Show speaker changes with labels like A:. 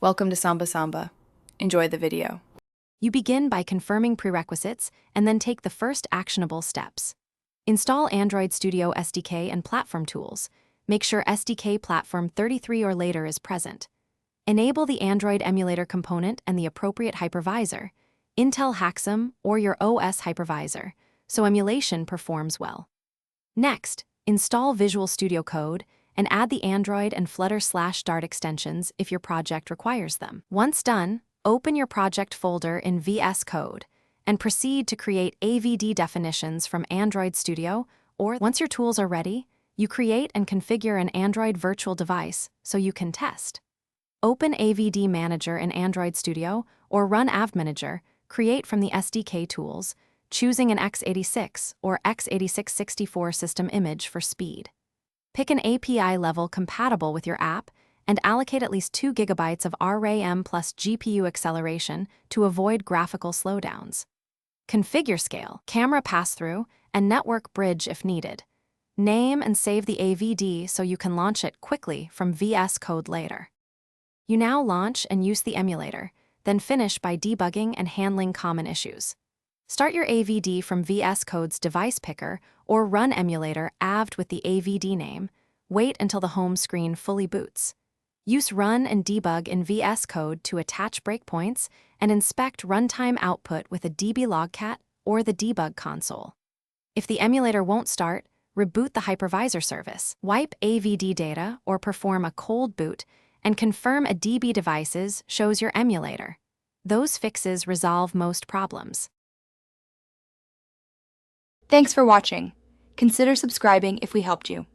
A: Welcome to Samba Samba. Enjoy the video.
B: You begin by confirming prerequisites and then take the first actionable steps. Install Android Studio SDK and platform tools. Make sure SDK platform 33 or later is present. Enable the Android emulator component and the appropriate hypervisor, Intel Haxum or your OS hypervisor, so emulation performs well. Next, install Visual Studio Code and add the Android and Flutter/Dart extensions if your project requires them. Once done, open your project folder in VS Code and proceed to create AVD definitions from Android Studio, or once your tools are ready, you create and configure an Android virtual device so you can test. Open AVD Manager in Android Studio or run AvManager, create from the SDK tools, choosing an x86 or x86-64 system image for speed. Pick an API level compatible with your app and allocate at least 2 GB of RAM plus GPU acceleration to avoid graphical slowdowns. Configure scale, camera pass-through, and network bridge if needed. Name and save the AVD so you can launch it quickly from VS Code later. You now launch and use the emulator, then finish by debugging and handling common issues. Start your AVD from VS Code's device picker or run emulator avd with the AVD name. Wait until the home screen fully boots. Use run and debug in VS Code to attach breakpoints and inspect runtime output with a dblogcat or the debug console. If the emulator won't start, reboot the hypervisor service. Wipe AVD data or perform a cold boot and confirm a DB devices shows your emulator. Those fixes resolve most problems.
C: Thanks for watching. Consider subscribing if we helped you.